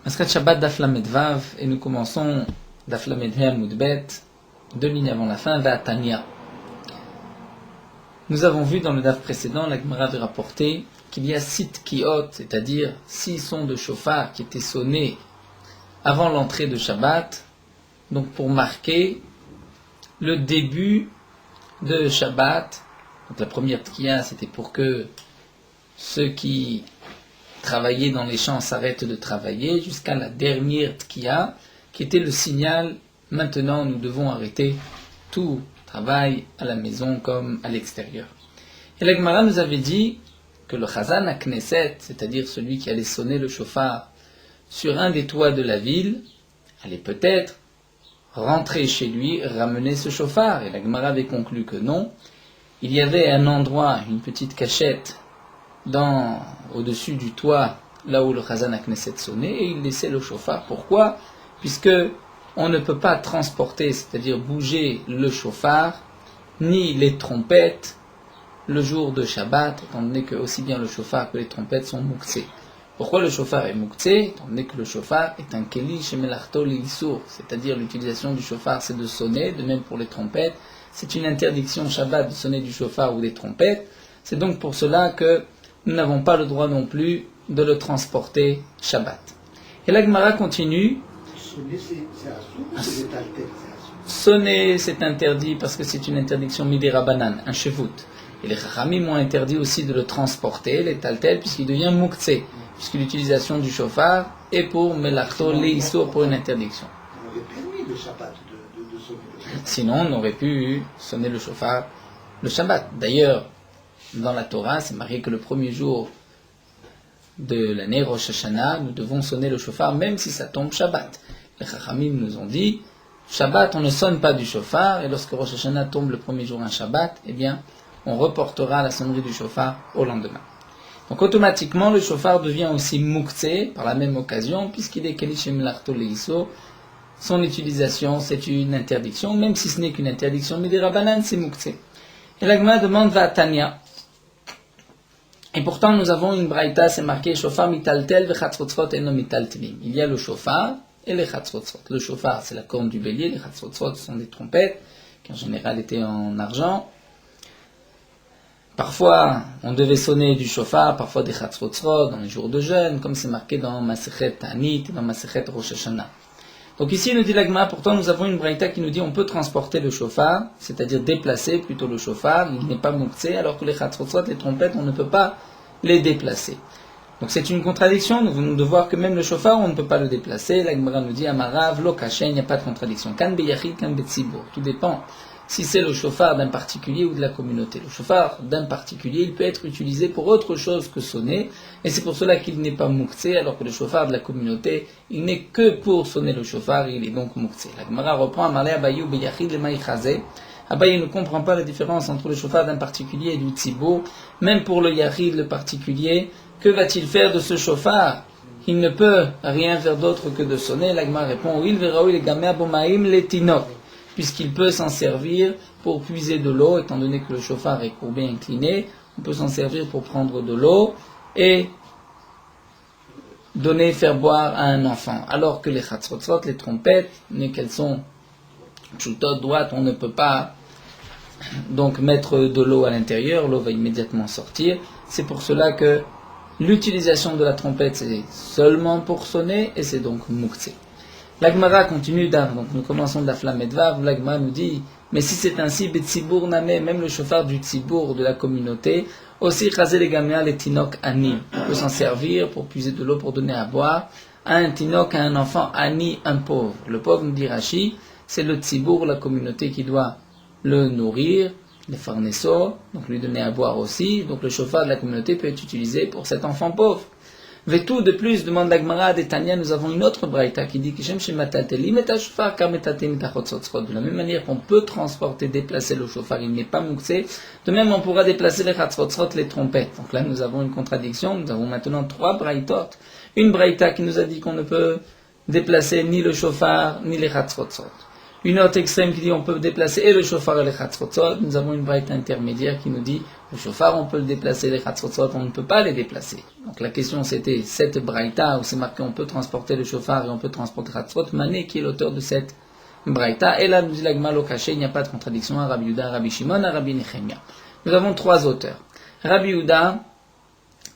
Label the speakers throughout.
Speaker 1: Masrat Shabbat Daf Lamed Vav, et nous commençons Daf Lamed He Amud Bet, 2 lignes avant la fin, Va'atania. Nous avons vu dans le Daf précédent, la Gemara avait rapporté qu'il y a 6 tkiot, c'est-à-dire 6 sons de chauffard qui étaient sonnés avant l'entrée de Shabbat, donc pour marquer le début de Shabbat. Donc la première tkiya, c'était pour que ceux qui travailler dans les champs s'arrête de travailler jusqu'à la dernière tkiya, qui était le signal, maintenant nous devons arrêter tout travail à la maison comme à l'extérieur. Et la Gemara nous avait dit que le Chazan à Knesset, c'est-à-dire celui qui allait sonner le chauffard sur un des toits de la ville, allait peut-être rentrer chez lui, ramener ce chauffard. Et la Gemara avait conclu que non. Il y avait un endroit, une petite cachette, au-dessus du toit, là où le Chazan à Knesset sonnait, et il laissait le chauffard. Pourquoi ? Puisque on ne peut pas transporter, c'est-à-dire bouger le chauffard, ni les trompettes, le jour de Shabbat, étant donné que aussi bien le chauffard que les trompettes sont muktsé. Pourquoi le chauffard est muktsé ? Étant donné que le chauffard est un keli shemelarto li'isur, c'est-à-dire l'utilisation du chauffard c'est de sonner, de même pour les trompettes. C'est une interdiction Shabbat de sonner du chauffard ou des trompettes. C'est donc pour cela que nous n'avons pas le droit non plus de le transporter Shabbat. Et la Gemara continue. Sonner, c'est interdit parce que c'est une interdiction midera banane, un chevout. Et les Chachamim ont interdit aussi de le transporter, les taltel, puisqu'il devient muktsé, puisque l'utilisation du chauffard est pour melachto leisur, pour une interdiction.
Speaker 2: On aurait permis le Shabbat de sonner le chauffard.
Speaker 1: Sinon, on aurait pu sonner le chauffard le Shabbat. D'ailleurs, dans la Torah, c'est marqué que le premier jour de l'année Rosh Hashanah, nous devons sonner le chauffard même si ça tombe Shabbat. Les Chachamim nous ont dit, Shabbat, on ne sonne pas du chauffard, et lorsque Rosh Hashanah tombe le premier jour un Shabbat, eh bien, on reportera la sonnerie du chauffard au lendemain. Donc automatiquement, le chauffard devient aussi muktsé par la même occasion, puisqu'il est kelishim larto leiso. Son utilisation, c'est une interdiction, même si ce n'est qu'une interdiction, mais des rabanan, c'est muktsé. Et la Gemara demande Va'atania. Et pourtant, nous avons une braïta, c'est marqué Shofar mitaltel vechatzrotzrot eno mitaltelim. Il y a le chauffard et les chatzrotzrot. Le chauffard, c'est la corne du bélier, les chatzrotzrot sont des trompettes, qui en général étaient en argent. Parfois, on devait sonner du chauffard, parfois des chatzrotzrot, dans les jours de jeûne, comme c'est marqué dans Masechet Ta'anit et dans Masechet Rosh Hashanah. Donc ici, nous dit la Gemara, pourtant nous avons une braïta qui nous dit on peut transporter le chauffard, c'est-à-dire déplacer plutôt le chauffard, il n'est pas muktsé, alors que les chatzrotzrot, les trompettes, on ne peut pas les déplacer. Donc c'est une contradiction, nous venons de voir que même le chauffard, on ne peut pas le déplacer. La Gemara nous dit Amarav, lo kaché, il n'y a pas de contradiction. Kan beyachid, kan betzibur. Tout dépend si c'est le chauffard d'un particulier ou de la communauté. Le chauffard d'un particulier, il peut être utilisé pour autre chose que sonner, et c'est pour cela qu'il n'est pas muktsé, alors que le chauffard de la communauté, il n'est que pour sonner le chauffard, et il est donc muktsé. La Gemara reprend Amalé Abayou beyachid le maïchazé. Abaye ne comprend pas la différence entre le chauffard d'un particulier et du tzibour. Même pour le yachid, le particulier, que va-t-il faire de ce chauffard ? Il ne peut rien faire d'autre que de sonner. La Gemara répond il verra où il est gamé abomaïm letinok, puisqu'il peut s'en servir pour puiser de l'eau, étant donné que le chauffard est courbé, incliné, on peut s'en servir pour prendre de l'eau et faire boire à un enfant. Alors que les chatzrotzrot, les trompettes, mais qu'elles sont chutot, droites, on ne peut pas donc mettre de l'eau à l'intérieur, l'eau va immédiatement sortir. C'est pour cela que l'utilisation de la trompette, c'est seulement pour sonner, et c'est donc muktsé. La Gemara continue, donc nous commençons de la flamme Edvav, la Gemara nous dit, mais si c'est ainsi, Betsibour Namé, même le chauffard du Tsibour, de la communauté, aussi Chazé les Gamea, les Tinok Ani, on peut s'en servir pour puiser de l'eau, pour donner à boire, à un Tinok, à un enfant, Ani, un pauvre. Le pauvre, nous dit Rashi, c'est le Tsibour, la communauté qui doit le nourrir, les farnesso, donc lui donner à boire aussi, donc le chauffard de la communauté peut être utilisé pour cet enfant pauvre. Vetou, de plus, demande la Gemara de Tanya, nous avons une autre braïta qui dit que de la même manière qu'on peut transporter, déplacer le chauffard, il n'est pas muktsé, de même on pourra déplacer les chatzrotzrot, les trompettes. Donc là nous avons une contradiction, nous avons maintenant 3 braïtot. Une braïta qui nous a dit qu'on ne peut déplacer ni le chauffard, ni les chatzrotzrot. Une autre extrême qui dit on peut déplacer et le shofar et les chatzrotzot. Nous avons une braïta intermédiaire qui nous dit le shofar on peut le déplacer, les chatzrotzot on ne peut pas les déplacer. Donc la question c'était cette braïta où c'est marqué on peut transporter le shofar et on peut transporter les chatzrotzot. Mané qui est l'auteur de cette braïta. Et là nous dit la Gemara caché, il n'y a pas de contradiction à Rabbi Yehuda, à Rabbi Shimon, à Rabbi Nechemia. Nous avons trois auteurs. Rabbi Yehuda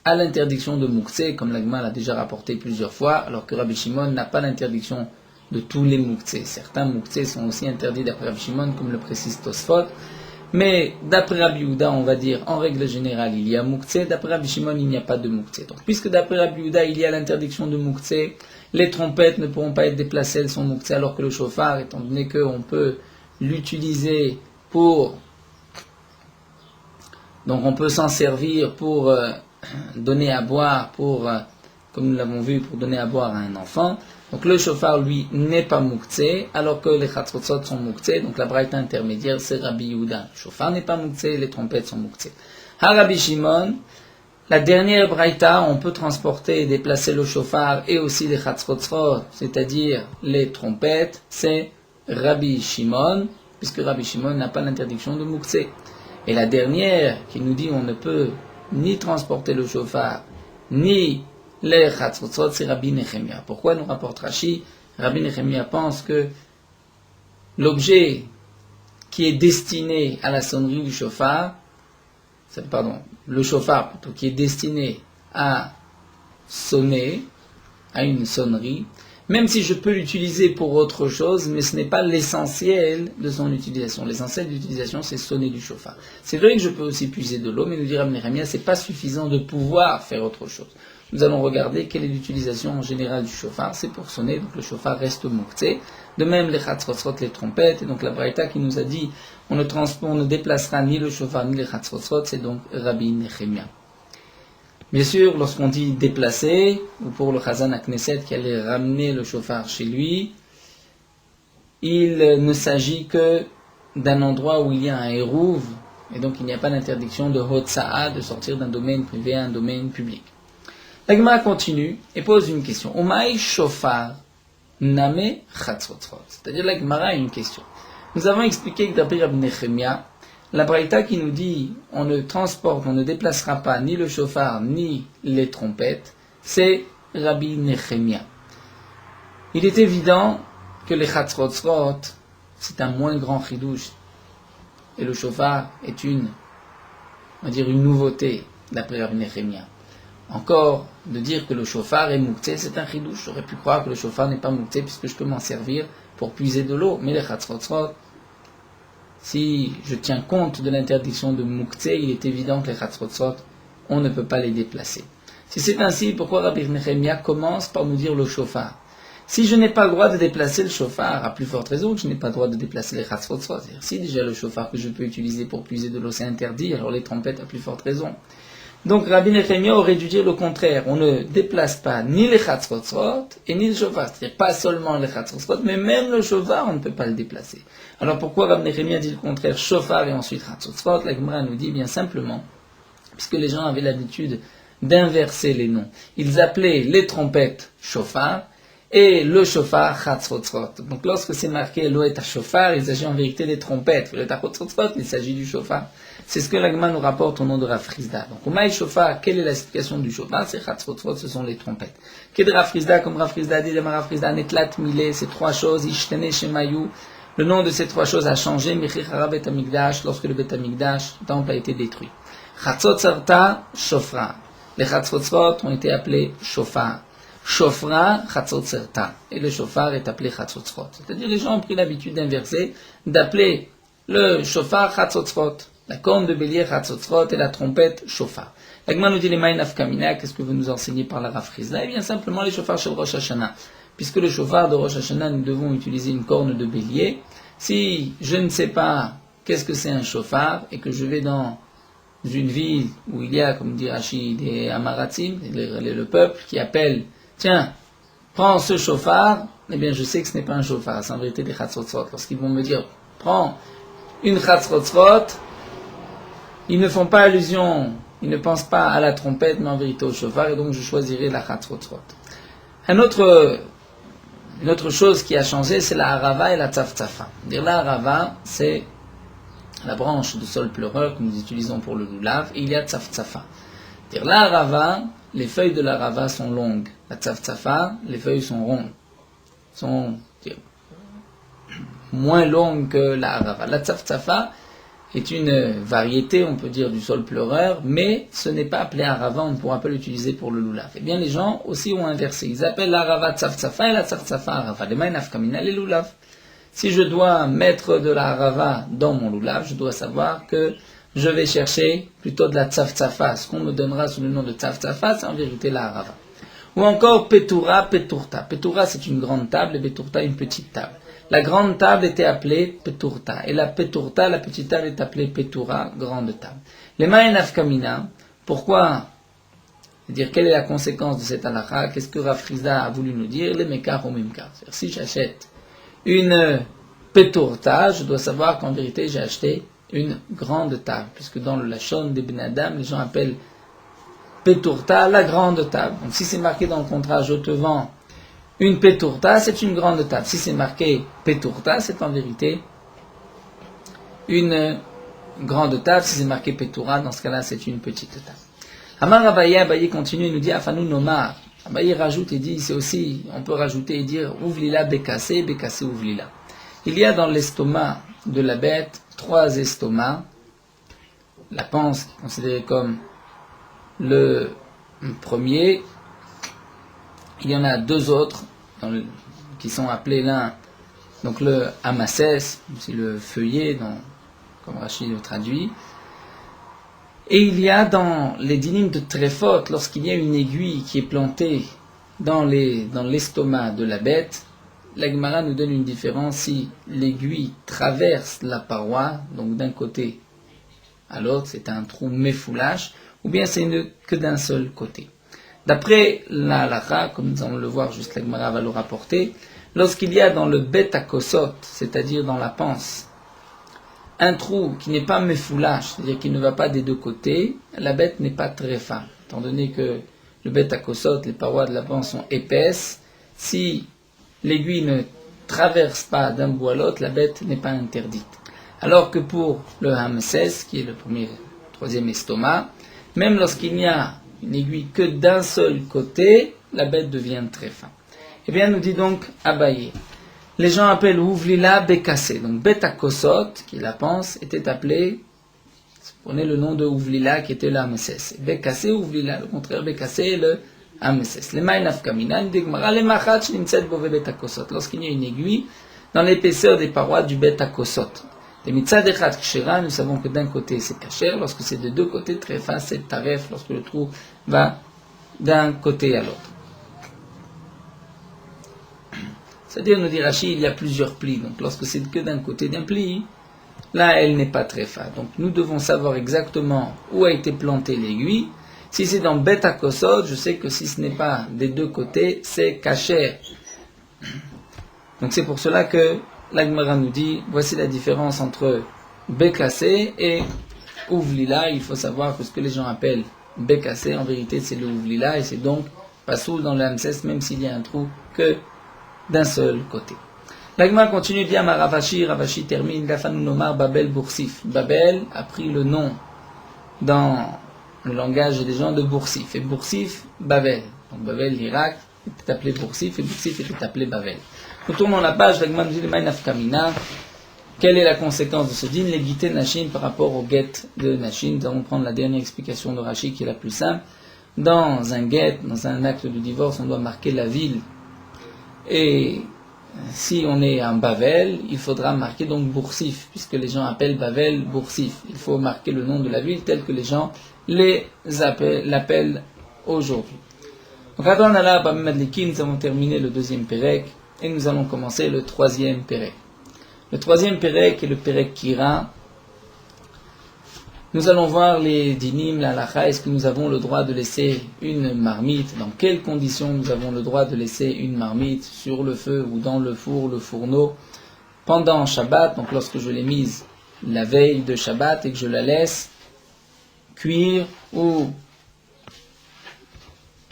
Speaker 1: a l'interdiction de mouktsé, comme la Gemara l'a déjà rapporté plusieurs fois, alors que Rabbi Shimon n'a pas l'interdiction de tous les mouktsés. Certains mouktsés sont aussi interdits d'après Rabbi Shimon, comme le précise Tosfot. Mais d'après Rabbi Yehuda, on va dire, en règle générale, il y a mouktsé. D'après Rabbi Shimon, il n'y a pas de mouktsé. Donc, puisque d'après Rabbi Yehuda, il y a l'interdiction de mouktsé, les trompettes ne pourront pas être déplacées, elles sont mouktsé, alors que le shofar, étant donné qu'on peut l'utiliser pour... Donc, on peut s'en servir pour donner à boire, comme nous l'avons vu, pour donner à boire à un enfant. Donc le shofar, lui, n'est pas mouktsé, alors que les chatzrotzot sont mouktsé. Donc la braïta intermédiaire, c'est Rabbi Yehuda. Le shofar n'est pas mouktsé, les trompettes sont mouktsé. À Rabbi Shimon, la dernière braïta, on peut transporter et déplacer le shofar et aussi les chatzrotzot, c'est-à-dire les trompettes, c'est Rabbi Shimon, puisque Rabbi Shimon n'a pas l'interdiction de mouktsé. Et la dernière, qui nous dit on ne peut ni transporter le shofar, ni les chatzrotzot, c'est Rabbi Nechemia. Pourquoi nous rapporte Rashi? Rabbi Nechemia pense que l'objet qui est destiné à la sonnerie du shofar, le shofar plutôt, qui est destiné à sonner, à une sonnerie, même si je peux l'utiliser pour autre chose, mais ce n'est pas l'essentiel de son utilisation. L'essentiel de l'utilisation, c'est sonner du shofar. C'est vrai que je peux aussi puiser de l'eau, mais nous dit Rabbi Nechemia, c'est pas suffisant de pouvoir faire autre chose. Nous allons regarder quelle est l'utilisation en général du shofar. C'est pour sonner, donc le shofar reste mouktsé. De même, les chatzrotzot, les trompettes. Et donc la braïta qui nous a dit on ne déplacera ni le shofar ni les chatzrotzot, c'est donc Rabbi Nechemia. Bien sûr, lorsqu'on dit déplacer, ou pour le Chazan à Knesset qui allait ramener le shofar chez lui, il ne s'agit que d'un endroit où il y a un hérouv, et donc il n'y a pas d'interdiction de hotsa'a, de sortir d'un domaine privé à un domaine public. La Gemara continue et pose une question. Omaï shofar name chatzrotzot. C'est-à-dire la Gemara a une question. Nous avons expliqué que d'après Rabbi Nechemia, la braïta qui nous dit on ne déplacera pas ni le shofar ni les trompettes, c'est Rabbi Nechemia. Il est évident que les chatzrotzot, c'est un moins grand chidouche. Et le shofar est une nouveauté d'après Rabbi Nechemia. Encore, de dire que le shofar est mouktsé, c'est un chidouche. J'aurais pu croire que le shofar n'est pas mouktsé puisque je peux m'en servir pour puiser de l'eau. Mais les chatzrotzot, si je tiens compte de l'interdiction de mouktsé, il est évident que les chatzrotzot, on ne peut pas les déplacer. Si c'est ainsi, pourquoi Rabbi Nechemia commence par nous dire le shofar? Si je n'ai pas le droit de déplacer le shofar, à plus forte raison que je n'ai pas le droit de déplacer les chatzrotzot. Si déjà le shofar que je peux utiliser pour puiser de l'eau c'est interdit, alors les trompettes à plus forte raison. Donc Rabbi Nechemia aurait dû dire le contraire. On ne déplace pas ni les chatzrotzot et ni le shofar. C'est-à-dire pas seulement les chatzrotzot, mais même le shofar, on ne peut pas le déplacer. Alors pourquoi Rabbi Nechemia dit le contraire, shofar et ensuite chatzrotzot? La Gemara nous dit bien simplement, puisque les gens avaient l'habitude d'inverser les noms. Ils appelaient les trompettes shofar et le shofar chatzrotzot. Donc lorsque c'est marqué lo et shofar, il s'agit en vérité des trompettes. Le chatzrotzot, il s'agit du shofar. C'est ce que la Gemara nous rapporte au nom de Rav Frisda. Donc, au Maï Shofar, quelle est la signification du shofar? C'est chatzrotzot, ce sont les trompettes. Qu'est de Rav Frisda, comme Rav Frisda dit, Rav Frisda, netlat milé, ces trois choses, ishtene shemayu. Le nom de ces trois choses a changé, Mechich Bet Hamikdash, lorsque le Bet Hamikdash, le temple a été détruit. Chatzot sarta, shofra. Les chatzrotzot ont été appelés shofar. Shofra, chatzot sarta. Et le shofar est appelé chatzotzot. C'est-à-dire, les gens ont pris l'habitude d'inverser, d'appeler le shofar chatzotzot. La corne de bélier, chatzotzot, et la trompette, shofar. La Gemara nous dit les maïn afkamina, qu'est-ce que vous nous enseignez par la Rav Frisda? Eh bien, simplement les shofars chez Rosh Hashanah. Puisque le shofar de Rosh Hashanah, nous devons utiliser une corne de bélier. Si je ne sais pas qu'est-ce que c'est un shofar, et que je vais dans une ville où il y a, comme dit Rashi, des amaratim, le peuple qui appelle, tiens, prends ce shofar, eh bien, je sais que ce n'est pas un shofar, c'est en vérité des chatzotzot. Lorsqu'ils vont me dire, prends une chatzotzot, ils ne font pas allusion, ils ne pensent pas à la trompette, mais en vérité au shofar, et donc je choisirai la chatzrotzot. Un autre Une autre chose qui a changé, c'est la harava et la tzaf-tzafa. La harava, c'est la branche de sol pleureur que nous utilisons pour le lulav, et il y a tzaf-tzafa. La harava, les feuilles de la harava sont longues. La tzaf-tzafa, les feuilles sont rondes. Sont moins longues que la harava. La tzaf-tzafa est une variété, on peut dire, du sol pleureur, mais ce n'est pas appelé harava, on ne pourra pas l'utiliser pour le lulav. Eh bien, les gens aussi ont inversé. Ils appellent la harava tzaf-tzafa et la tzaf-tzafa harava. Les maïnaf kamina, les lulav. Si je dois mettre de la harava dans mon lulav, je dois savoir que je vais chercher plutôt de la tzaf-tzafa. Ce qu'on me donnera sous le nom de tzaf-tzafa, c'est en vérité la harava. Ou encore petura, peturta. Petura, c'est une grande table et peturta, une petite table. La grande table était appelée peturta. Et la peturta, la petite table, est appelée petura, grande table. Les ma'enaf kamina, pourquoi? C'est-à-dire, quelle est la conséquence de cette halakha? Qu'est-ce que Rav Friza a voulu nous dire? Les mekar ou mimkar. C'est-à-dire, si j'achète une peturta, je dois savoir qu'en vérité, j'ai acheté une grande table. Puisque dans le Lachon des Ben Adam, les gens appellent peturta la grande table. Donc, si c'est marqué dans le contrat, je te vends une peturta, c'est une grande table. Si c'est marqué peturta, c'est en vérité une grande table. Si c'est marqué petura, dans ce cas-là, c'est une petite table. Amar Abaye, Abaye continue et nous dit Afanou Nomar. Abaye rajoute et dit, c'est aussi, on peut rajouter et dire Ouvlila Bekassé, Bekassé Ouvlila. Il y a dans l'estomac de la bête 3 estomacs. La panse, considérée comme le premier. Il y en a 2 autres qui sont appelés l'un, donc le Amassès, c'est le feuillet, comme Rachid le traduit. Et il y a dans les dynimes de Tréphot, lorsqu'il y a une aiguille qui est plantée dans l'estomac de la bête, la Gemara nous donne une différence si l'aiguille traverse la paroi, donc d'un côté à l'autre, c'est un trou méfoulache, ou bien c'est que d'un seul côté. D'après la halakha, comme nous allons le voir, juste la Gemara va le rapporter, lorsqu'il y a dans le bet akosot, c'est-à-dire dans la panse, un trou qui n'est pas méfoulache, c'est-à-dire qui ne va pas des 2 côtés, la bête n'est pas très fin. Étant donné que le bet akosot, les parois de la panse sont épaisses, si l'aiguille ne traverse pas d'un bout à l'autre, la bête n'est pas interdite. Alors que pour le hamses, qui est le troisième estomac, même lorsqu'il n'y a une aiguille que d'un seul côté, la bête devient très fin. Eh bien, nous dit donc Abaye. Les gens appellent Ouvlila Bekassé. Donc, Bet Akosot, qui est la panse, était appelé, prenez le nom de Ouvlila, qui était le Hamesses. Bekassé, Ouvlila, le contraire, Bekassé est le Hamesses. Les Maïnaf Kamina, les Machatch, Nimset Bove Bet Akosot. Lorsqu'il y a une aiguille dans l'épaisseur des parois du Bet Akosot. Les Mitzad Echat Kshera, nous savons que d'un côté c'est Kacher, lorsque c'est de 2 côtés, très fin, c'est Taref, lorsque le trou va d'un côté à l'autre. C'est-à-dire, nous dit Rashi, il y a plusieurs plis. Donc, lorsque c'est que d'un côté d'un pli, là, elle n'est pas très fin. Donc, nous devons savoir exactement où a été plantée l'aiguille. Si c'est dans Bet Akosot, je sais que si ce n'est pas des 2 côtés, c'est Kacher. Donc, c'est pour cela que la Gemara nous dit, voici la différence entre Bekassé et Ouvlila. Il faut savoir que ce que les gens appellent Bekassé, en vérité, c'est le Ouvlila, et c'est donc pas soul dans le Hamses, même s'il y a un trou que d'un seul côté. La Gemara continue, dit à Ravashi, Ravashi termine, Gafanu Nomar Babel Boursif. Babel a pris le nom dans le langage des gens de Boursif. Et Boursif, Babel. Donc Babel, l'Irak, était appelé Boursif, et Boursif était appelé Babel. Nous tournons la page, la Gemara nous dit, le Maïnaf Kamina. Quelle est la conséquence de ce din? Les guités Nashin par rapport au guet de Nashin. Nous allons prendre la dernière explication de Rashi qui est la plus simple. Dans un guet, dans un acte de divorce, on doit marquer la ville. Et si on est en Bavel, il faudra marquer donc Boursif, puisque les gens appellent Bavel Boursif. Il faut marquer le nom de la ville tel que les gens l'appellent aujourd'hui. Donc, Adon Allah, Bammadliki, nous avons terminé le 2e Pérec et nous allons commencer le 3e Pérec. Le 3e Pérec est le Pérec Kira. Nous allons voir les dinim, la halakha. Est-ce que nous avons le droit de laisser une marmite? Dans quelles conditions nous avons le droit de laisser une marmite sur le feu ou dans le four, le fourneau, pendant Shabbat? Donc lorsque je l'ai mise la veille de Shabbat et que je la laisse cuire, ou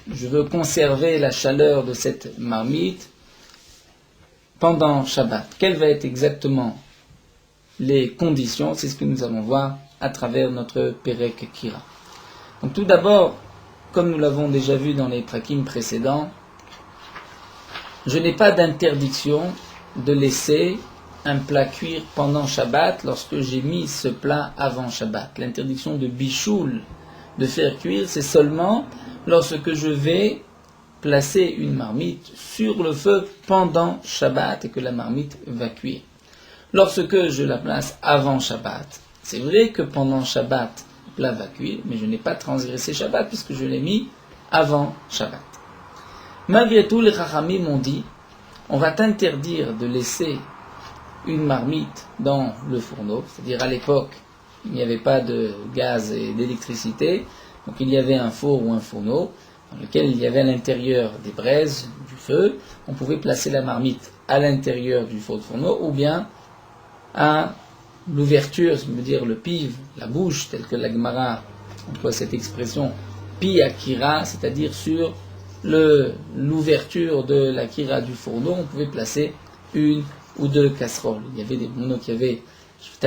Speaker 1: je veux conserver la chaleur de cette marmite pendant Shabbat. Quelles vont être exactement les conditions? C'est ce que nous allons voir à travers notre Perek Kira. Donc tout d'abord, comme nous l'avons déjà vu dans les prakim précédents, je n'ai pas d'interdiction de laisser un plat cuire pendant Shabbat lorsque j'ai mis ce plat avant Shabbat. L'interdiction de bichoul, de faire cuire, c'est seulement lorsque je vais placer une marmite sur le feu pendant Shabbat et que la marmite va cuire. Lorsque je la place avant Shabbat, c'est vrai que pendant Shabbat, le plat va cuire, mais je n'ai pas transgressé Shabbat puisque je l'ai mis avant Shabbat. Malgré tout, les Chachamim m'ont dit, on va t'interdire de laisser une marmite dans le fourneau, c'est-à-dire à l'époque, il n'y avait pas de gaz et d'électricité, donc il y avait un four ou un fourneau, dans lequel il y avait à l'intérieur des braises, du feu, on pouvait placer la marmite à l'intérieur du fourneau, ou bien à l'ouverture, c'est-à-dire le piv, la bouche, telle que la Gemara emploie cette expression, pi akira, c'est-à-dire sur l'ouverture de la kira du fourneau, on pouvait placer une ou deux casseroles. Il y avait des fourneaux qui avaient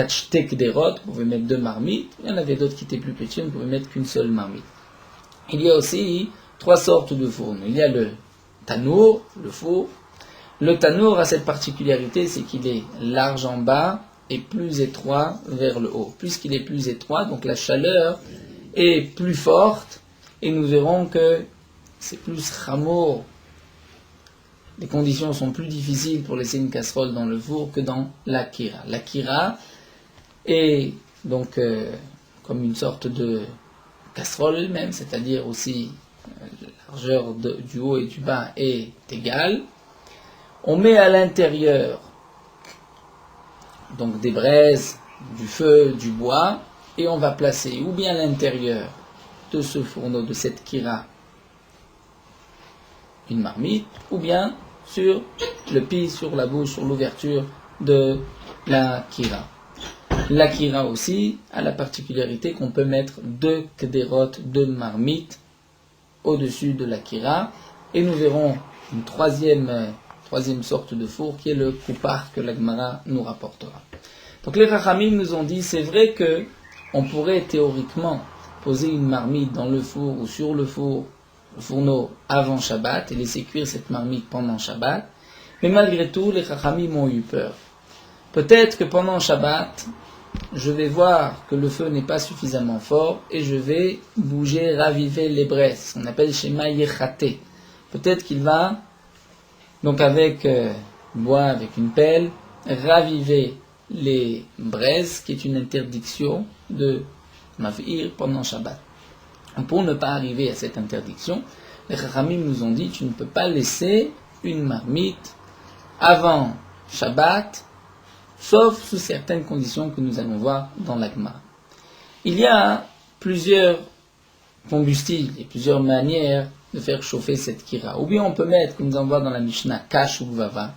Speaker 1: shtek des rotes, on pouvait mettre deux marmites, il y en avait d'autres qui étaient plus petits, on ne pouvait mettre qu'une seule marmite. Il y a aussi trois sortes de fourneaux. Il y a le tanour, le four. Le tanour a cette particularité, c'est qu'il est large en bas et plus étroit vers le haut. Puisqu'il est plus étroit, donc la chaleur est plus forte, et nous verrons que c'est plus rameau. Les conditions sont plus difficiles pour laisser une casserole dans le four que dans la kira. La kira est donc comme une sorte de casserole elle-même, c'est-à-dire aussi la largeur du haut et du bas est égale. On met à l'intérieur donc des braises, du feu, du bois, et on va placer ou bien à l'intérieur de ce fourneau, de cette kira, une marmite, ou bien sur le pied, sur la bouche, sur l'ouverture de la kira. La kira aussi a la particularité qu'on peut mettre deux kderot, deux marmites au-dessus de la kira, et nous verrons une troisième sorte de four qui est le koupar que la Gemara nous rapportera. Donc les Chachamim nous ont dit, c'est vrai que on pourrait théoriquement poser une marmite dans le four ou sur le fourneau avant Shabbat et laisser cuire cette marmite pendant Shabbat, mais malgré tout les Chachamim ont eu peur. Peut-être que pendant Shabbat, je vais voir que le feu n'est pas suffisamment fort et je vais bouger, raviver les braises, on appelle Shema Yechate. Peut-être qu'il va, donc avec bois, avec une pelle, raviver les braises, qui est une interdiction de Mav'ir pendant Shabbat. Pour ne pas arriver à cette interdiction, les Chachamim nous ont dit, tu ne peux pas laisser une marmite avant Shabbat, sauf sous certaines conditions que nous allons voir dans la Gemara. Il y a plusieurs combustibles et plusieurs manières de faire chauffer cette kira. Ou bien on peut mettre, comme nous en voit dans la Mishnah, kash ou gvava,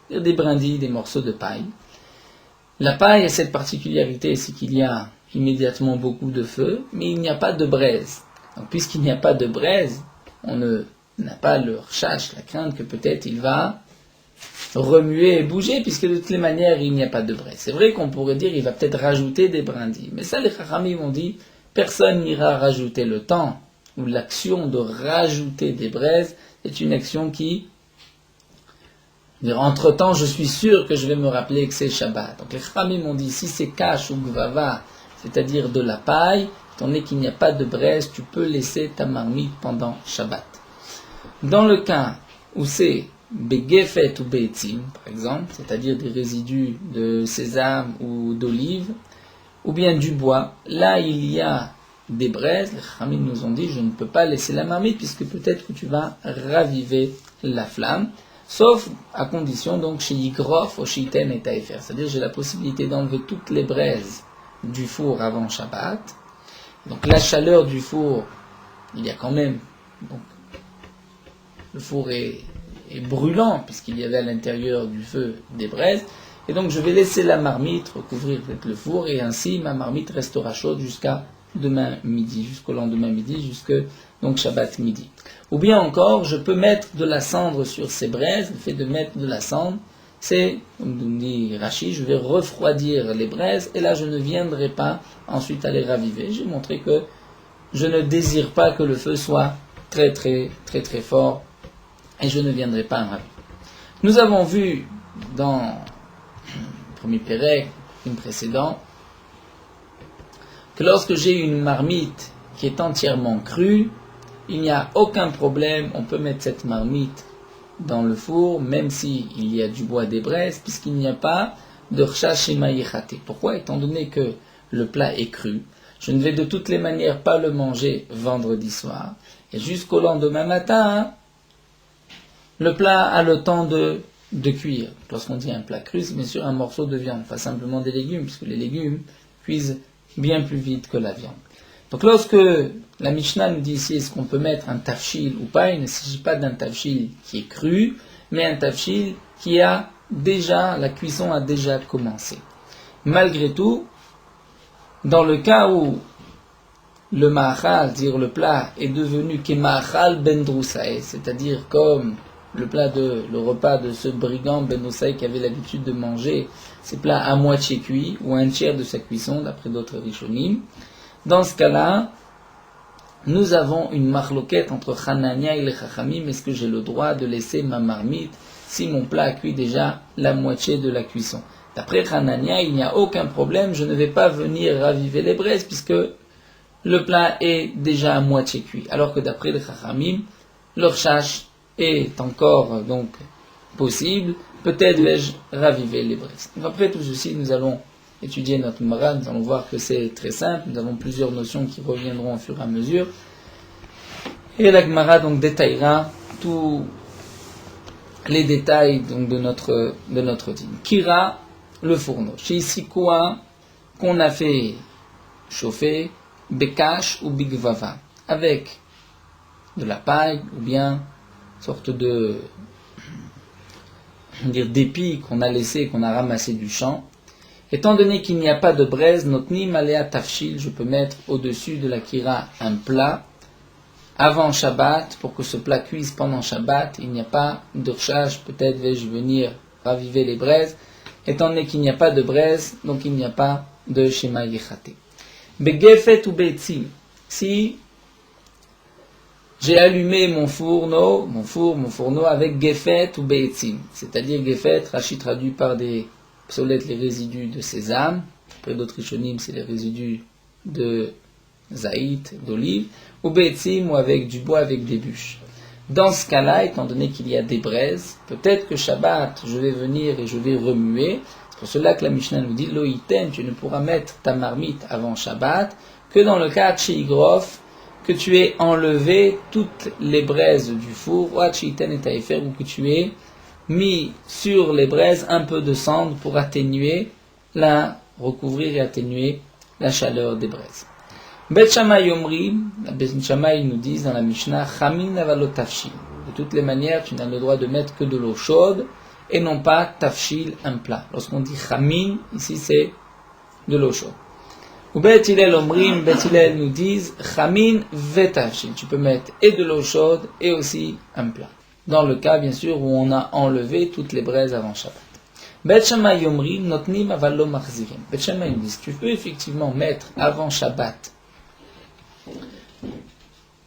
Speaker 1: des brindilles, des morceaux de paille. La paille a cette particularité, c'est qu'il y a immédiatement beaucoup de feu, mais il n'y a pas de braise. Donc puisqu'il n'y a pas de braise, on n'a pas le rechache, la crainte que peut-être il va remuer et bouger, puisque de toutes les manières, il n'y a pas de braise. C'est vrai qu'on pourrait dire, il va peut-être rajouter des brindilles. Mais ça, les Chachamim ont dit, personne n'ira rajouter le temps, ou l'action de rajouter des braises, est une action qui, entre-temps, je suis sûr que je vais me rappeler que c'est Shabbat. Donc les Chachamim m'ont dit, si c'est kash ou gvava, c'est-à-dire de la paille, étant donné qu'il n'y a pas de braise, tu peux laisser ta marmite pendant Shabbat. Dans le cas où c'est begefet ou be'etzim, par exemple, c'est-à-dire des résidus de sésame ou d'olive, ou bien du bois, là il y a des braises, les Chachamim nous ont dit, je ne peux pas laisser la marmite, puisque peut-être que tu vas raviver la flamme, sauf à condition, donc, chez Yigrof, au Shiten et Taïfer, c'est-à-dire j'ai la possibilité d'enlever toutes les braises du four avant Shabbat. Donc la chaleur du four, il y a quand même, donc, le four est brûlant, puisqu'il y avait à l'intérieur du feu des braises, et donc je vais laisser la marmite recouvrir peut-être le four, et ainsi ma marmite restera chaude jusqu'à demain midi, jusqu'au lendemain midi, jusque donc Shabbat midi. Ou bien encore, je peux mettre de la cendre sur ces braises. Le fait de mettre de la cendre, c'est, comme nous dit Rashi, je vais refroidir les braises et là je ne viendrai pas ensuite à les raviver. J'ai montré que je ne désire pas que le feu soit très fort et je ne viendrai pas à raviver. Nous avons vu dans le premier pérec, une précédent, que lorsque j'ai une marmite qui est entièrement crue, il n'y a aucun problème, on peut mettre cette marmite dans le four, même s'il y a du bois des braises, puisqu'il n'y a pas de rcha shema yichate. Pourquoi? Étant donné que le plat est cru, je ne vais de toutes les manières pas le manger vendredi soir, et jusqu'au lendemain matin, le plat a le temps de cuire. Lorsqu'on dit un plat cru, c'est bien sûr un morceau de viande, pas simplement des légumes, puisque les légumes cuisent bien plus vite que la viande. Donc lorsque la Mishnah nous dit ici est-ce qu'on peut mettre un tafshil ou pas, il ne s'agit pas d'un tafshil qui est cru, mais un tafshil qui a déjà, la cuisson a déjà commencé. Malgré tout, dans le cas où le ma'achal, dire le plat, est devenu kema'achal ben droussaï, c'est-à-dire comme le repas de ce brigand ben droussaï qui avait l'habitude de manger ces plats à moitié cuits, ou un tiers de sa cuisson, d'après d'autres rishonim. Dans ce cas-là, nous avons une marloquette entre Hanania et les Chachamim. Est-ce que j'ai le droit de laisser ma marmite si mon plat a cuit déjà la moitié de la cuisson? D'après Hanania, il n'y a aucun problème, je ne vais pas venir raviver les braises puisque le plat est déjà à moitié cuit. Alors que d'après les Chachamim, leur chasse est encore donc possible. Peut-être vais-je raviver les braises. Donc après tout ceci, nous allons étudier notre Gemara, nous allons voir que c'est très simple, nous avons plusieurs notions qui reviendront au fur et à mesure. Et la Gemara donc détaillera tous les détails donc, de notre dîme. Kira, le fourneau. Chez ici quoi qu'on a fait chauffer, bekash ou bigvava, avec de la paille ou bien une sorte de d'épi qu'on a laissé, qu'on a ramassé du champ. Étant donné qu'il n'y a pas de braise, notni malea tafshil, je peux mettre au-dessus de la kira un plat avant Shabbat, pour que ce plat cuise pendant Shabbat. Il n'y a pas de rchage, peut-être vais-je venir raviver les braises. Étant donné qu'il n'y a pas de braise, donc il n'y a pas de shema yichate. Begefet ou be'etzim, si j'ai allumé mon fourneau avec gefet ou be'etzim, c'est-à-dire gefet, Rashi traduit par des psolet, les résidus de sésame, après d'autres rishonim, c'est les résidus de zaït, d'olive, ou be'etzim, ou avec du bois avec des bûches. Dans ce cas-là, étant donné qu'il y a des braises, peut-être que Shabbat, je vais venir et je vais remuer. C'est pour cela que la Mishnah nous dit, loïten, tu ne pourras mettre ta marmite avant Shabbat, que dans le cas tcheigrof, que tu aies enlevé toutes les braises du four, ou tcheiten et taïfer, ou que tu aies mis sur les braises un peu de cendre pour recouvrir et atténuer la chaleur des braises. Bet Shammai Omri, la Bet Shammai nous dit dans la Mishnah, Chamin avalo tafshil. De toutes les manières, tu n'as le droit de mettre que de l'eau chaude et non pas tafshil, un plat. Lorsqu'on dit Chamin, ici c'est de l'eau chaude. Ou Bet Hillel Omrim, Bet Hillel nous disent Chamin ve tafshil. Tu peux mettre et de l'eau chaude et aussi un plat. Dans le cas, bien sûr, où on a enlevé toutes les braises avant Shabbat. Bet Shammai Yomri, notnim avalo machzirim. Bet Shammai nous dit, tu peux effectivement mettre avant Shabbat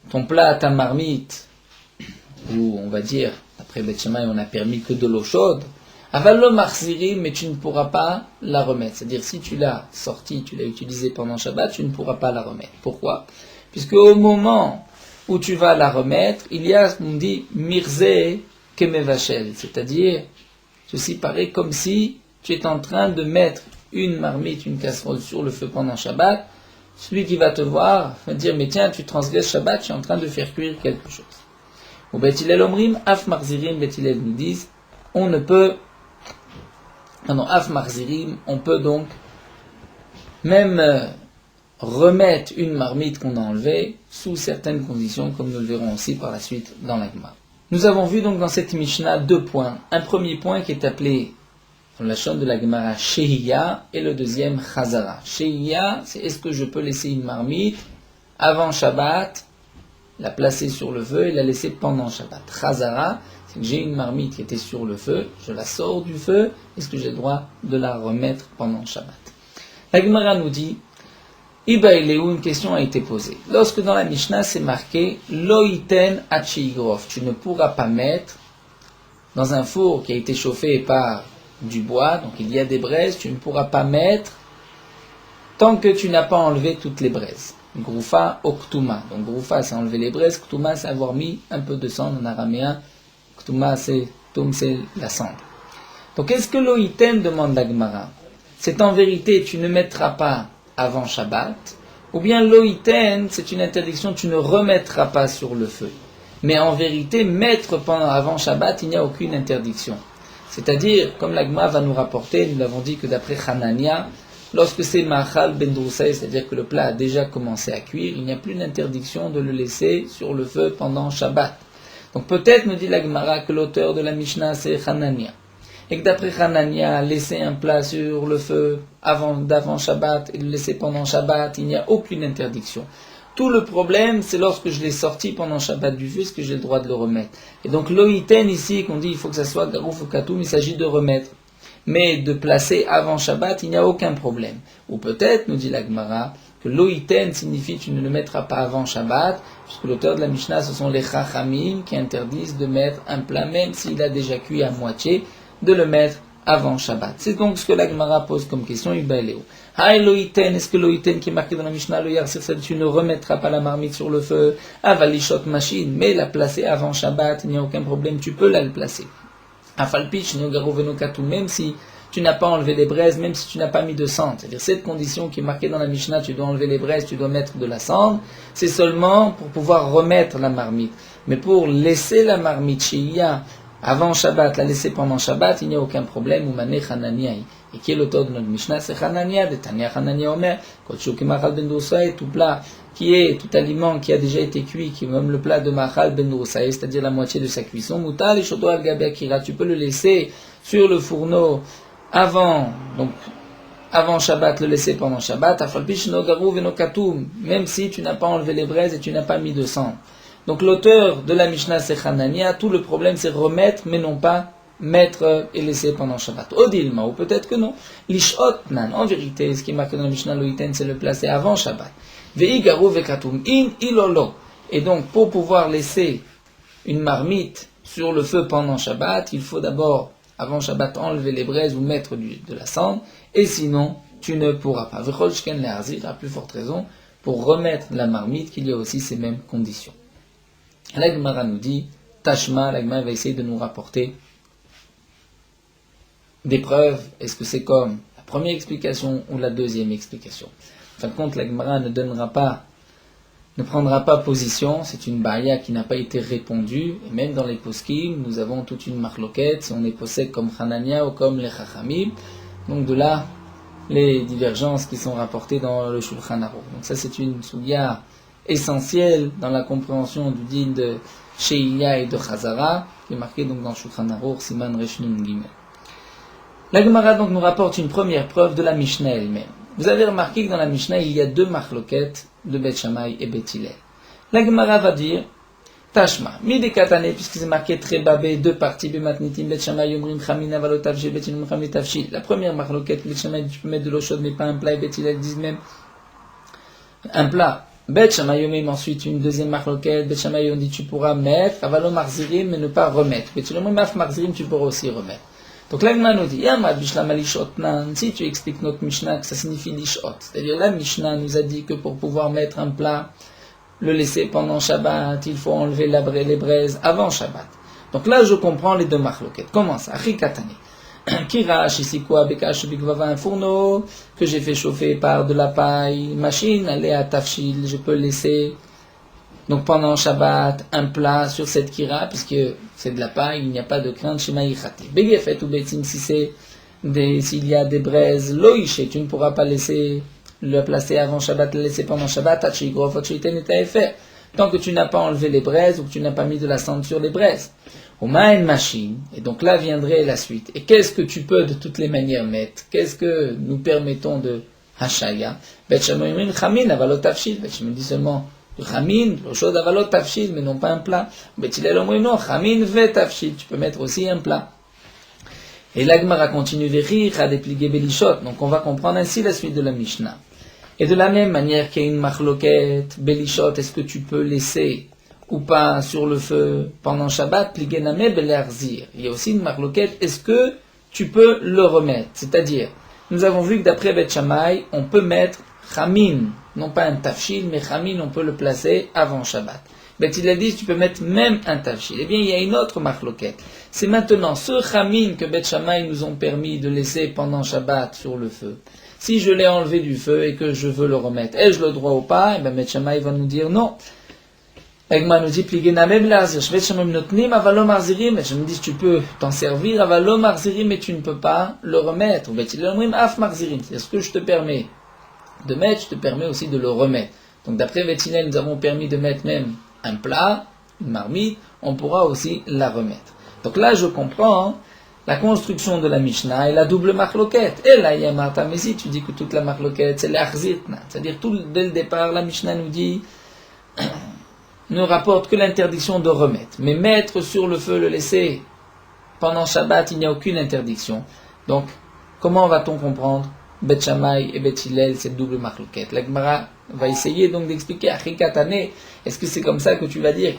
Speaker 1: ton plat, ta marmite, ou on va dire, après Bet Shammai, on a permis que de l'eau chaude, avalo machzirim, mais tu ne pourras pas la remettre. C'est-à-dire, si tu l'as sortie, tu l'as utilisée pendant Shabbat, tu ne pourras pas la remettre. Pourquoi? Puisque au moment où tu vas la remettre, il y a, on dit, mirze kemevachel, c'est-à-dire, ceci paraît comme si tu es en train de mettre une marmite, une casserole sur le feu pendant Shabbat. Celui qui va te voir va dire, mais tiens, tu transgresses Shabbat, tu es en train de faire cuire quelque chose. Au Bet Hillel Omrim, Af Marzirim, Bet Hillel nous disent, Af Marzirim, on peut donc même remettre une marmite qu'on a enlevée sous certaines conditions, comme nous le verrons aussi par la suite dans la Gemara. Nous avons vu donc dans cette Mishnah deux points. Un premier point qui est appelé, dans la chaîne de la Gemara, Shehiya, et le deuxième, Chazara. Shehiya, c'est est-ce que je peux laisser une marmite avant Shabbat, la placer sur le feu et la laisser pendant Shabbat. Chazara, J'ai une marmite qui était sur le feu, je la sors du feu, est-ce que j'ai le droit de la remettre pendant Shabbat? La Gemara nous dit, Iba Ileu, une question a été posée. Lorsque dans la Mishnah c'est marqué Loiten Hachigrof, tu ne pourras pas mettre dans un four qui a été chauffé par du bois, donc il y a des braises, tu ne pourras pas mettre tant que tu n'as pas enlevé toutes les braises. Groufa Oktuma. Donc Groufa c'est enlever les braises, Ktuma c'est avoir mis un peu de cendre en araméen. Ktuma c'est la cendre. Donc est-ce que Loiten demande la Gemara? C'est en vérité tu ne mettras pas avant Shabbat, ou bien Loiten c'est une interdiction, tu ne remettras pas sur le feu. Mais en vérité, mettre avant Shabbat, il n'y a aucune interdiction. C'est-à-dire, comme la Gemara va nous rapporter, nous l'avons dit que d'après Hanania, lorsque c'est Machal ben Droussaï, c'est-à-dire que le plat a déjà commencé à cuire, il n'y a plus d'interdiction de le laisser sur le feu pendant Shabbat. Donc peut-être, nous dit la Gemara, que l'auteur de la Mishnah c'est Hanania. Et que d'après Hanania, laisser un plat sur le feu d'avant Shabbat et le laisser pendant Shabbat, il n'y a aucune interdiction. Tout le problème, c'est lorsque je l'ai sorti pendant Shabbat du feu, est-ce que j'ai le droit de le remettre? Et donc l'oïten ici, qu'on dit il faut que ça soit garouf ou katoum, il s'agit de remettre. Mais de placer avant Shabbat, il n'y a aucun problème. Ou peut-être, nous dit la Gemara, que l'oïten signifie tu ne le mettras pas avant Shabbat, puisque l'auteur de la Mishnah, ce sont les chachamim qui interdisent de mettre un plat, même s'il a déjà cuit à moitié, de le mettre avant Shabbat. C'est donc ce que la Gemara pose comme question, Ibaléo. Haï loïten, est-ce que loïten qui est marqué dans la Mishnah, le yar, c'est tu ne remettras pas la marmite sur le feu, avalishot machine, mais la placer avant Shabbat, il n'y a aucun problème, tu peux la placer. Afalpich, neogarovenokatou, même si tu n'as pas enlevé les braises, même si tu n'as pas mis de cendre. C'est-à-dire, cette condition qui est marquée dans la Mishnah, tu dois enlever les braises, tu dois mettre de la cendre, c'est seulement pour pouvoir remettre la marmite. Mais pour laisser la marmite shia avant Shabbat, la laisser pendant Shabbat, il n'y a aucun problème. Oumane Hanania. Et qui est l'auteur de notre Mishnah? C'est Hanania, de Tania Hanania Omer, Kotchouki Machal ben Droussaï, tout plat, tout aliment qui a déjà été cuit, qui est même le plat de Machal ben Droussaï, c'est-à-dire la moitié de sa cuisson. Moutal et Shoto al Gabi Akira, tu peux le laisser sur le fourneau avant Shabbat, le laisser pendant Shabbat, Afalpish no garu veno katoum, même si tu n'as pas enlevé les braises et tu n'as pas mis de sang. Donc l'auteur de la Mishnah c'est Hanania, tout le problème c'est remettre, mais non pas mettre et laisser pendant Shabbat. Odilma, ou peut-être que non. Lishot nan, en vérité, ce qui est marqué dans la Mishnah Loïten, c'est le placer avant Shabbat. Vei garu vekatum in ilolo. Et donc, pour pouvoir laisser une marmite sur le feu pendant Shabbat, il faut d'abord, avant Shabbat, enlever les braises ou mettre de la cendre, et sinon, tu ne pourras pas. Vechol shken le'arzir, à plus forte raison, pour remettre la marmite, qu'il y a aussi ces mêmes conditions. La Gemara nous dit, Tashma, la Gemara va essayer de nous rapporter des preuves. Est-ce que c'est comme la première explication ou la deuxième explication? En fin de compte, la Gemara ne prendra pas position. C'est une baya qui n'a pas été répondue. Et même dans les poskim, nous avons toute une marloquette, si on est possède comme Hanania ou comme les Chachamim. Donc de là, les divergences qui sont rapportées dans le Shulchan Aruch. Donc ça, c'est une sougia essentielle dans la compréhension du din de Sheila et de Chazara, qui est marqué donc dans Shulchan Aruch, Siman Resh Nun Gimel. La Gemara donc nous rapporte une première preuve de la Mishnah elle-même. Vous avez remarqué que dans la Mishnah, il y a deux marloquettes de Beth Shammai et Beth Hillel. La Gemara va dire, Tashma, midi katane, puisque c'est marqué très babé, deux parties, Bematnitim, Beth Shammai, Yomrim, Chamina, Valotavje, Beth Hillel, Chamit, Tavshil. La première marloquette, Beth Shammai dit, tu peux mettre de l'eau chaude, mais pas un plat, et Beth Hillel disent même un plat. Beth Shammai Yomrim, ensuite une deuxième marloquette, Beth Shammai on dit, tu pourras mettre, Avalo Marzirim, mais ne pas remettre. Beth Hillel, Maf Marzirim, tu pourras aussi remettre. Donc la Gemara nous dit, Yamad Bishlam Lishot Nan, si tu expliques notre Mishnah que ça signifie Lishot, c'est-à-dire la Mishnah nous a dit que pour pouvoir mettre un plat, le laisser pendant Shabbat, il faut enlever les braises avant Shabbat. Donc là je comprends les deux marloquettes. Comment ça? Achikatane. Kirash ici quoi? Bekash Bikvava, un fourneau que j'ai fait chauffer par de la paille, machine, aller à Tafshil, je peux laisser. Donc pendant Shabbat, un plat sur cette kira, puisque c'est de la paille, il n'y a pas de crainte chez Maïchati. Begefet ou Betim, s'il y a des braises, loïché, tu ne pourras pas laisser le placer avant Shabbat, le laisser pendant Shabbat, tant que tu n'as pas enlevé les braises ou que tu n'as pas mis de la cendre sur les braises. Au main machine, et donc là viendrait la suite. Et qu'est-ce que tu peux de toutes les manières mettre? Qu'est-ce que nous permettons de Hashaya? Bet Shammai Chamin, Avalot Tafshil, Bet Shammai dit seulement du chamin, l'oshod avalot tafshil, mais non pas un plat. Bet Hillel omrim non, chamin ve tafshil, tu peux mettre aussi un plat. Et l'Agmara continue vechir à dépliquer belishot, donc on va comprendre ainsi la suite de la Mishnah. Et de la même manière qu'il y a une machloket, belishot, est-ce que tu peux laisser ou pas sur le feu pendant Shabbat, pligename belarzir. Il y a aussi une machloket, est-ce que tu peux le remettre? C'est-à-dire, nous avons vu que d'après Bet Shammai, on peut mettre chamin, non pas un tafshil, mais chamin, on peut le placer avant Shabbat. Bet Hillel dit, tu peux mettre même un tafshil. Eh bien, il y a une autre machloket. C'est maintenant ce chamin que Bet Shammai nous ont permis de laisser pendant Shabbat sur le feu. Si je l'ai enlevé du feu et que je veux le remettre, ai-je le droit ou pas? Eh bien, Bet Shammai va nous dire non. Egma nous dit, je me dis, tu peux t'en servir, avalo marzirim, mais tu ne peux pas le remettre. C'est ce que je te permets de mettre, je te permets aussi de le remettre. Donc d'après Bet Hillel, nous avons permis de mettre même un plat, une marmite, on pourra aussi la remettre. Donc là, je comprends la construction de la Mishnah et la double marloquette. Et là, il y a Martha, mais si tu dis que toute la marloquette, c'est l'achzitna, c'est-à-dire dès le départ, la Mishnah nous dit ne rapporte que l'interdiction de remettre. Mais mettre sur le feu, le laisser pendant Shabbat, il n'y a aucune interdiction. Donc, comment va-t-on comprendre Bet Shammai et Bet Hillel, cette double marloquette? La Gemara va essayer donc d'expliquer à Chikatane, est-ce que c'est comme ça que tu vas dire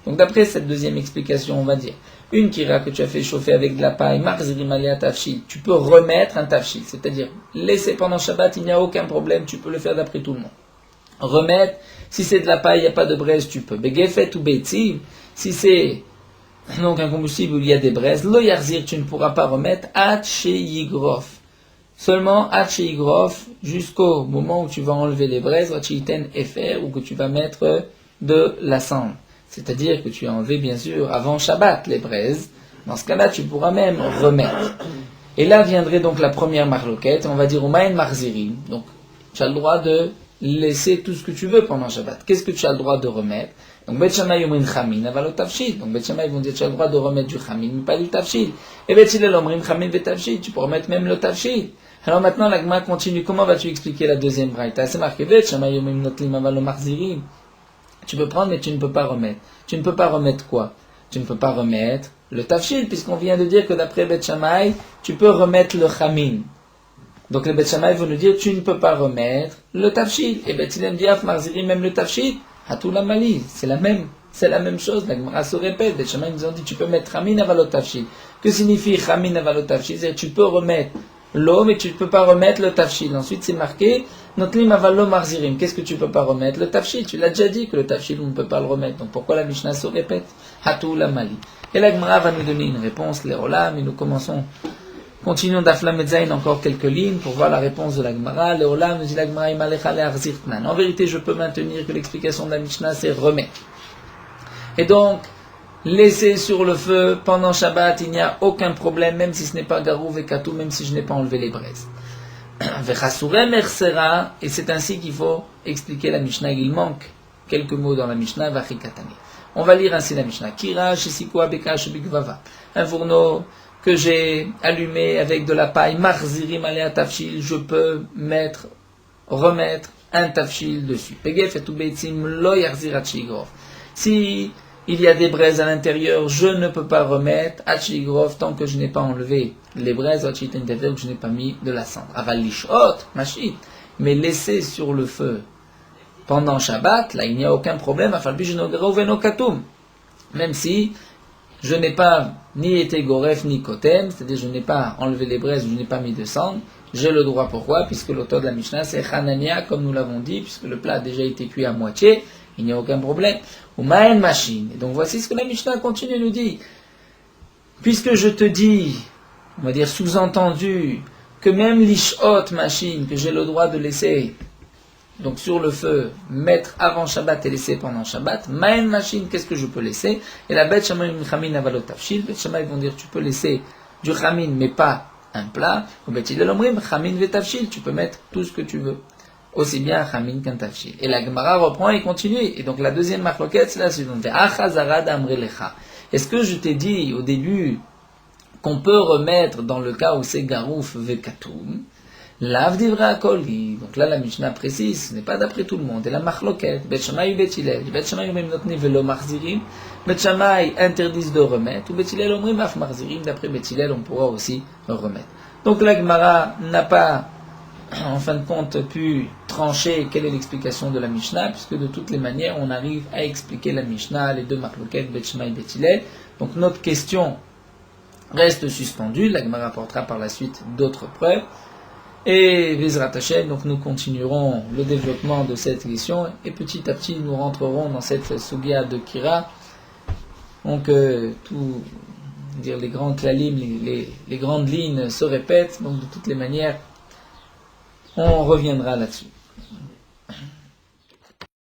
Speaker 1: donc d'après cette deuxième explication, on va dire une kira que tu as fait chauffer avec de la paille, marzirim alea tafshil, tu peux remettre un tafshil, c'est-à-dire laisser pendant Shabbat, il n'y a aucun problème, tu peux le faire d'après tout le monde. Remettre, si c'est de la paille, il n'y a pas de braise, tu peux. Begefet ou betsiv, si c'est donc un combustible où il y a des braises, lo yarzir, tu ne pourras pas remettre, at sheyigrof. Seulement at sheyigrof, jusqu'au moment où tu vas enlever les braises, at sheyiten efer, ou que tu vas mettre de la cendre. C'est-à-dire que tu as enlevé, bien sûr, avant Shabbat, les braises. Dans ce cas-là, tu pourras même remettre. Et là viendrait donc la première marloquette, on va dire au maïn marzirim. Donc, tu as le droit de laisser tout ce que tu veux pendant Shabbat. Qu'est-ce que tu as le droit de remettre? Donc, Bet Shammai omrin chamin, avalo tafshil. Donc, Bet Shammai vont dire, tu as le droit de remettre du chamin, mais pas du tafshil. Et Bet Hillel omrin chamin ve tafshil, tu peux remettre même le tafshil. Alors maintenant, la Gemara continue. Comment vas-tu expliquer la deuxième braïta? C'est marqué, Bet Shammai omrin notlim avalo marzirim. Tu peux prendre, mais tu ne peux pas remettre. Tu ne peux pas remettre quoi? Tu ne peux pas remettre le tafshil, puisqu'on vient de dire que d'après Bet Shammai, tu peux remettre le chamin. Donc le Bet Shammai va nous dire, tu ne peux pas remettre le tafshil. Et Bet Hillel dit, af marzirim, même le tafshil, hatou la mali. C'est la même chose. La Gemara se répète. Bet Shammai nous ont dit, tu peux mettre chamin avalo tafshil. Que signifie chamin avalo tafshil? C'est-à-dire, tu peux remettre l'eau, mais tu ne peux pas remettre le tafshil. Ensuite, c'est marqué, notlim avalo marzirim. Qu'est-ce que tu ne peux pas remettre? Le tafshil. Tu l'as déjà dit que le tafshil, on ne peut pas le remettre. Donc pourquoi la Mishnah se répète? Hatou la mali. Et la Gemara va nous donner une réponse, les olam, et nous continuons d'Aflam Zain encore quelques lignes pour voir la réponse de la Gemara. Le olam nous dit la Gemara, imalecha le arzirtnan. En vérité, je peux maintenir que l'explication de la Mishnah, c'est remettre. Et donc, laisser sur le feu pendant Shabbat, il n'y a aucun problème, même si ce n'est pas garou vekatou, même si je n'ai pas enlevé les braises. Et c'est ainsi qu'il faut expliquer la Mishnah. Il manque quelques mots dans la Mishnah. On va lire ainsi la Mishnah. Kira shesikoa bekash bigvava. Un fourneau que j'ai allumé avec de la paille. Marzirim alea tafshil. Je peux remettre un tafshil dessus. Pegef et ubeitzim lo yarzirat shigrof. Si il y a des braises à l'intérieur, je ne peux pas remettre Hachigrov tant que je n'ai pas enlevé les braises, que je n'ai pas mis de la cendre. Avalishot, machit, mais laisser sur le feu pendant Shabbat, là il n'y a aucun problème, même si je n'ai pas ni été goref ni kotem, c'est-à-dire je n'ai pas enlevé les braises, je n'ai pas mis de cendre, j'ai le droit. Pourquoi? Puisque l'auteur de la Mishnah c'est Hanania, comme nous l'avons dit, puisque le plat a déjà été cuit à moitié, il n'y a aucun problème. Ou ma'en machine. Et donc voici ce que la Mishnah continue de nous dire. Puisque je te dis, on va dire sous-entendu, que même l'ishot machine, que j'ai le droit de laisser donc sur le feu, mettre avant Shabbat et laisser pendant Shabbat, ma'en machine, qu'est-ce que je peux laisser? Et la Bet Shammai chamin avalot tafshil. Bet Shammai vont dire tu peux laisser du chamin mais pas un plat. Ou Bet Hillel omrim chamin ve tafshil, tu peux mettre tout ce que tu veux. Aussi bien chamin qu'un tafshil. Et la Gemara reprend et continue. Et donc la deuxième marloquette, c'est la suivante. Est-ce que je t'ai dit au début qu'on peut remettre dans le cas où c'est garouf vekatoum? Lav divra koli. Donc là, la Mishnah précise, ce n'est pas d'après tout le monde. Et la machloket, Bet Shammai ou Bet Hillel. Bet Shammai même notni velo marzirim. Bet Shammai interdisent de remettre. Ou Bet Hillel omrim af marzirim. D'après Bet Hillel, on pourra aussi remettre. Donc la Gemara n'a pas, en fin de compte, pu trancher quelle est l'explication de la Mishnah, puisque de toutes les manières, on arrive à expliquer la Mishnah, les deux machloket, Bet Shammai et Bet Hillel. Donc notre question reste suspendue. La Gemara apportera par la suite d'autres preuves. Et Bezrat Hashem, donc nous continuerons le développement de cette question et petit à petit nous rentrerons dans cette sugia de Kira. Donc les grands klalim, les grandes lignes se répètent, donc de toutes les manières on reviendra là-dessus.